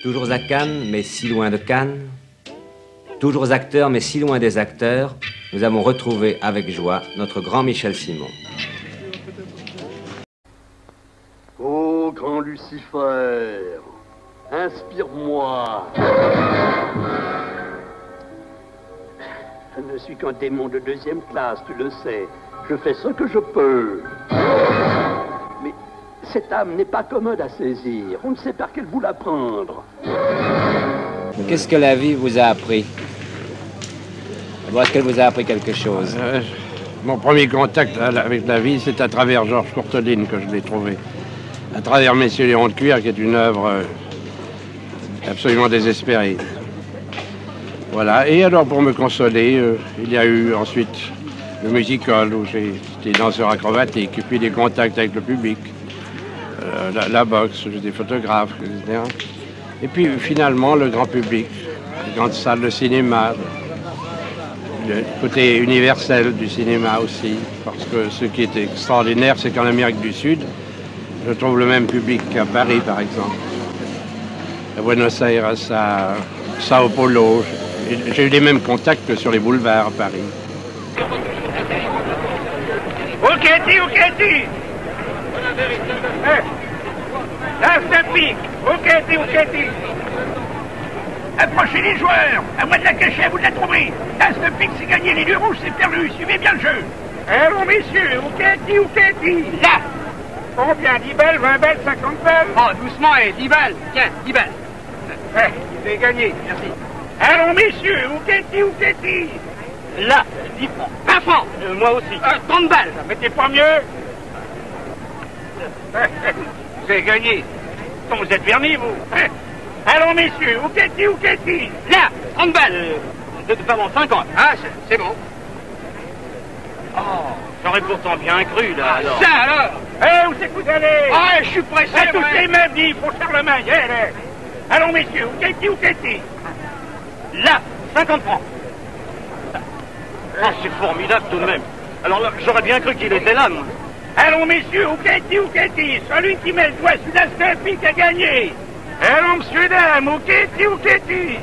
Toujours à Cannes, mais si loin de Cannes. Toujours acteurs, mais si loin des acteurs. Nous avons retrouvé avec joie notre grand Michel Simon. Ô grand Lucifer, inspire-moi. Je ne suis qu'un démon de deuxième classe, tu le sais. Je fais ce que je peux. Mais cette âme n'est pas commode à saisir. On ne sait par quel bout la prendre. Qu'est-ce que la vie vous a appris? Est-ce qu'elle vous a appris quelque chose? Mon premier contact avec la vie, c'est à travers Georges Courteline que je l'ai trouvé. À travers Messieurs Léon de Cuir, qui est une œuvre absolument désespérée. Voilà. Et alors, pour me consoler, il y a eu ensuite le musical où j'étais danseur acrobatique, et puis des contacts avec le public, la boxe, j'étais photographe, etc. Et puis finalement, le grand public, les grandes salles de cinéma, le côté universel du cinéma aussi, parce que ce qui est extraordinaire, c'est qu'en Amérique du Sud, je trouve le même public qu'à Paris, par exemple. À Buenos Aires, à Sao Paulo, j'ai eu les mêmes contacts que sur les boulevards à Paris. Uketi! Là, ça pique! Uketi! Approchez les joueurs! À moi de la cacher, à vous de la trouver! Là, ça pique, c'est gagné, les deux rouges, c'est perdu! Suivez bien le jeu! Allons, messieurs! Uketi! Là! Combien? 10 balles, 20 balles, 50 balles? Oh, doucement, 10 balles! Tiens, 10 balles! C'est gagné, merci! Allons, messieurs! Uketi! Là, 10 francs. 20 francs. Moi aussi. 30 balles. Mettez pas mieux. C'est gagné. Vous êtes vernis, vous. Allons, messieurs, Uketi. Là, 30 balles. Pardon, 50. Ah, c'est bon. Oh, j'aurais pourtant bien cru, là, alors. Ça, alors. Où c'est que vous allez? Ah, je suis pressé, tous les mêmes dit, pour Charlemagne. Allons, messieurs, Uketi. Là, 50 francs. Ah, c'est formidable tout de même. Alors là, j'aurais bien cru qu'il était là, moi. Allons, messieurs, Uketi. Celui qui met le doigt sur la pique a gagné. Allons, monsieur, dame, Uketi.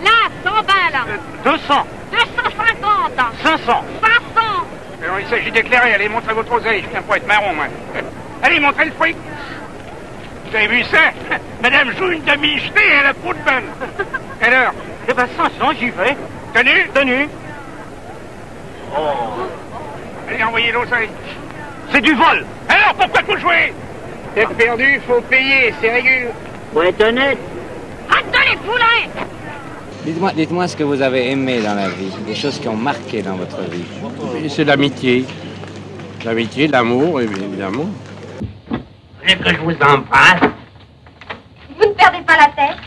Là, 100 balles. 200. 250. 500. 500. Alors, il s'agit d'éclairer. Allez, montrez votre oseille. Je viens pas être marron, moi. Allez, montrez le fric. Vous avez vu ça? Madame joue une demi-jetée à la peau de balle. Alors? Eh ben, 500, j'y vais. Tenu. Oh. Allez, envoyez l'oseille. C'est du vol. Alors, pourquoi vous jouez? C'est perdu, faut payer, c'est régulier. Faut être honnête. Attends les poulains. Dites-moi ce que vous avez aimé dans la vie, des choses qui ont marqué dans votre vie. C'est l'amitié. L'amitié, l'amour, évidemment. Vous voulez que je vous embrasse? Vous ne perdez pas la tête.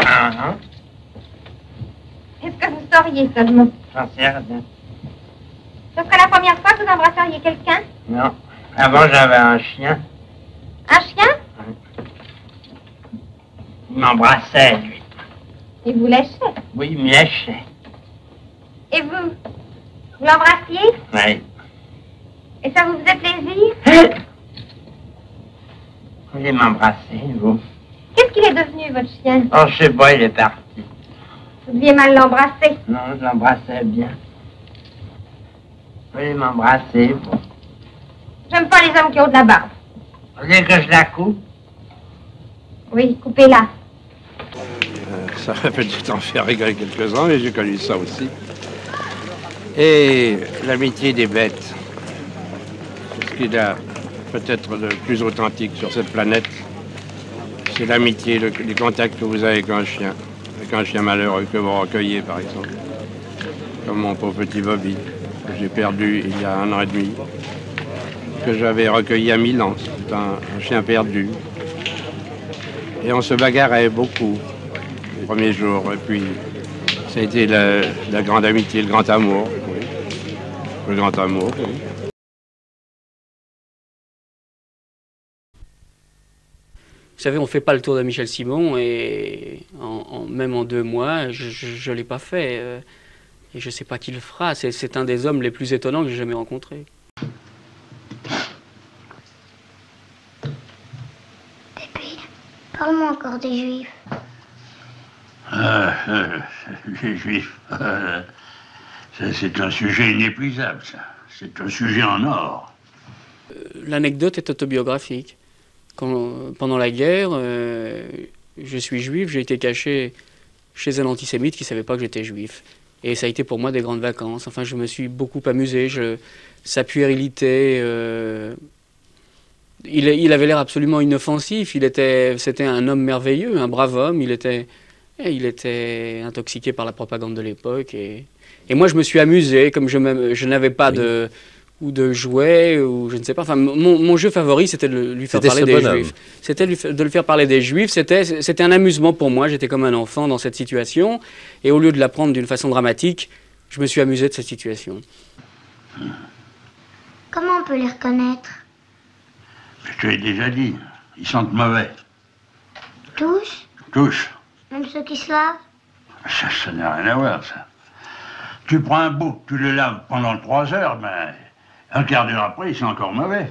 Ah, Est-ce que vous sauriez seulement? j'en sais rien. Ce serait la première fois que vous embrasseriez quelqu'un? Non. Avant, j'avais un chien. Un chien? Il m'embrassait, lui. Et vous léchez? Oui, il me léchait. Et vous? Vous l'embrassiez? Oui. Et ça vous faisait plaisir? Vous voulez m'embrasser, vous? Qu'est-ce qu'il est devenu, votre chien? Oh, je sais pas, il est parti. Vous deviez mal l'embrasser. Non, je l'embrassais bien. Vous voulez m'embrasser, vous? J'aime pas les hommes qui ont de la barbe. Vous voulez que je la coupe? Oui, coupez-la. Ça va peut-être en faire rigoler quelques-uns, mais j'ai connu ça aussi. Et l'amitié des bêtes. C'est ce qu'il y a peut-être de plus authentique sur cette planète. C'est l'amitié, les contacts que vous avez avec un chien malheureux que vous recueillez, par exemple. Comme mon pauvre petit Bobby, que j'ai perdu il y a 1 an et demi, que j'avais recueilli à Milan. C'est un chien perdu. Et on se bagarrait beaucoup les premiers jours. Et puis, ça a été la grande amitié, le grand amour. Oui. Le grand amour, oui. Vous savez, on ne fait pas le tour de Michel Simon et même en 2 mois, je ne l'ai pas fait. Et je ne sais pas qui le fera. C'est un des hommes les plus étonnants que j'ai jamais rencontrés. Pépé, parle-moi encore des Juifs. Les Juifs, c'est un sujet inépuisable, ça. C'est un sujet en or. L'anecdote est autobiographique. Pendant la guerre, je suis juif, j'ai été caché chez un antisémite qui ne savait pas que j'étais juif. Et ça a été pour moi des grandes vacances. Enfin, je me suis beaucoup amusé. Sa puérilité, il avait l'air absolument inoffensif. C'était un homme merveilleux, un brave homme. Il était intoxiqué par la propagande de l'époque. Et moi, je me suis amusé, comme je n'avais pas de jouets, ou je ne sais pas. Enfin, mon jeu favori, c'était de lui faire parler des Juifs. C'était de le faire parler des Juifs. C'était un amusement pour moi. J'étais comme un enfant dans cette situation. Et au lieu de la prendre d'une façon dramatique, je me suis amusé de cette situation. Comment on peut les reconnaître? Je te l'ai déjà dit, ils sentent mauvais. Tous? Tous. Même ceux qui se lavent? Ça n'a rien à voir, ça. Tu prends un bouc, tu le laves pendant 3 heures, ben, un quart d'heure après, il sent encore mauvais.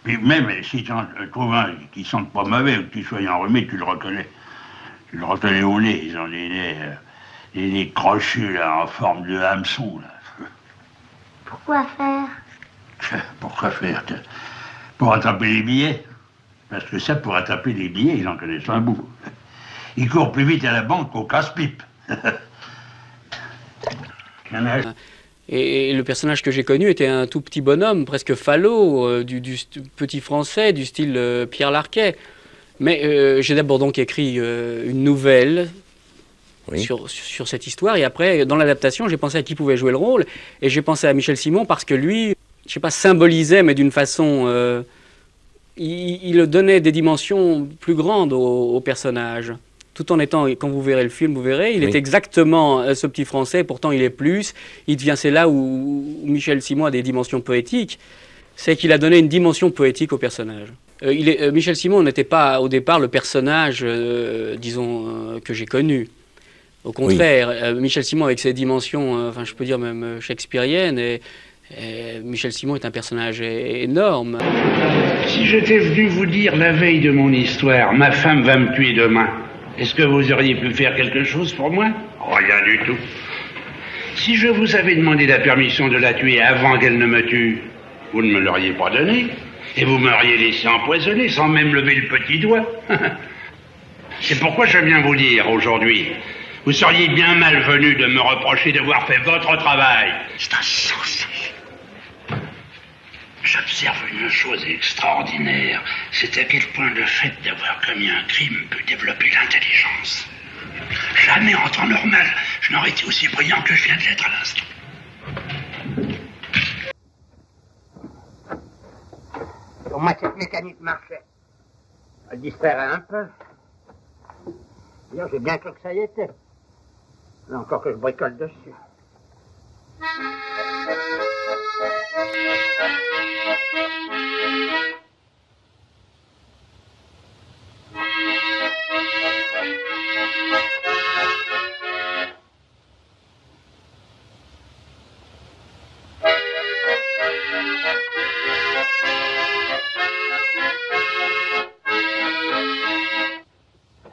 Puis même si tu en trouves un qui sent pas mauvais ou que tu sois enrhumé, tu le reconnais. Tu le reconnais au nez. Ils ont des nez crochus, là, en forme de hameçon, là. Pourquoi faire? Pourquoi faire? Pour attraper les billets. Parce que ça, pour attraper les billets, ils en connaissent un bout. Ils courent plus vite à la banque qu'au casse-pipe. Et le personnage que j'ai connu était un tout petit bonhomme, presque falot, du petit français, du style Pierre Larquet. Mais j'ai d'abord donc écrit une nouvelle sur cette histoire. Et après, dans l'adaptation, j'ai pensé à qui pouvait jouer le rôle. Et j'ai pensé à Michel Simon parce que lui, je sais pas, symbolisait, mais d'une façon... il donnait des dimensions plus grandes au personnage. Tout en étant, quand vous verrez le film, vous verrez, il est exactement ce petit Français, pourtant il est plus. C'est là où Michel Simon a des dimensions poétiques, c'est qu'il a donné une dimension poétique au personnage. Michel Simon n'était pas au départ le personnage, disons, que j'ai connu. Au contraire, Michel Simon avec ses dimensions, enfin je peux dire même shakespeariennes, et Michel Simon est un personnage énorme. Si j'étais venu vous dire la veille de mon histoire, ma femme va me tuer demain, est-ce que vous auriez pu faire quelque chose pour moi? Rien du tout. Si je vous avais demandé la permission de la tuer avant qu'elle ne me tue, vous ne me l'auriez pas donnée. Et vous m'auriez laissé empoisonner sans même lever le petit doigt. C'est pourquoi je viens vous dire aujourd'hui, vous seriez bien malvenu de me reprocher d'avoir fait votre travail. C'est insensé. J'observe une chose extraordinaire, c'est à quel point le fait d'avoir commis un crime peut développer l'intelligence. Jamais en temps normal, je n'aurais été aussi brillant que je viens de l'être à l'instant. Pour moi, cette mécanique marchait. Elle disparaît un peu. D'ailleurs, j'ai bien cru que ça y était. Là encore que je bricole dessus.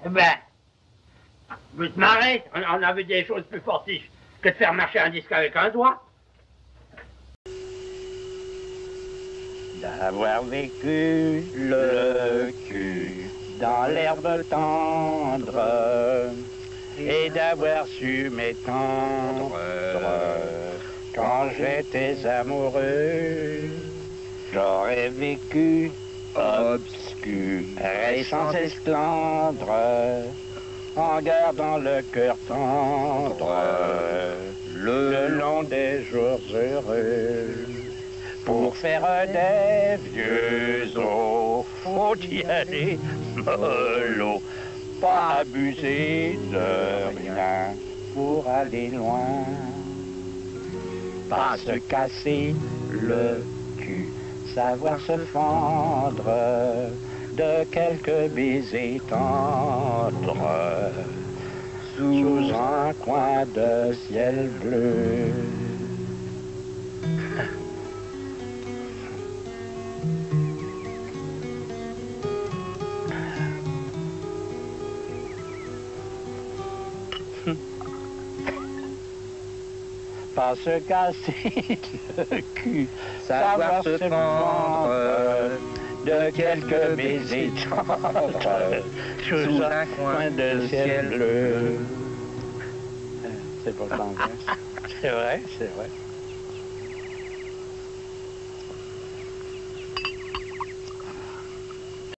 Eh ben, vous te marrez, on a vu des choses plus fortiches que de faire marcher un disque avec un doigt. D'avoir vécu le cul dans l'herbe tendre et d'avoir su m'étendre quand j'étais amoureux. J'aurais vécu obscur et sans esclandre en gardant le cœur tendre le long des jours heureux. Pour faire des vieux os, faut y aller mollo, pas abuser de rien pour aller loin. Pas se casser le cul, savoir se fendre de quelques baisers tendres sous un coin de ciel bleu. Pas se casser le cul, savoir se fendre de quelques baisers tendres sous un coin de ciel bleu. C'est pourtant vrai. C'est vrai, c'est vrai.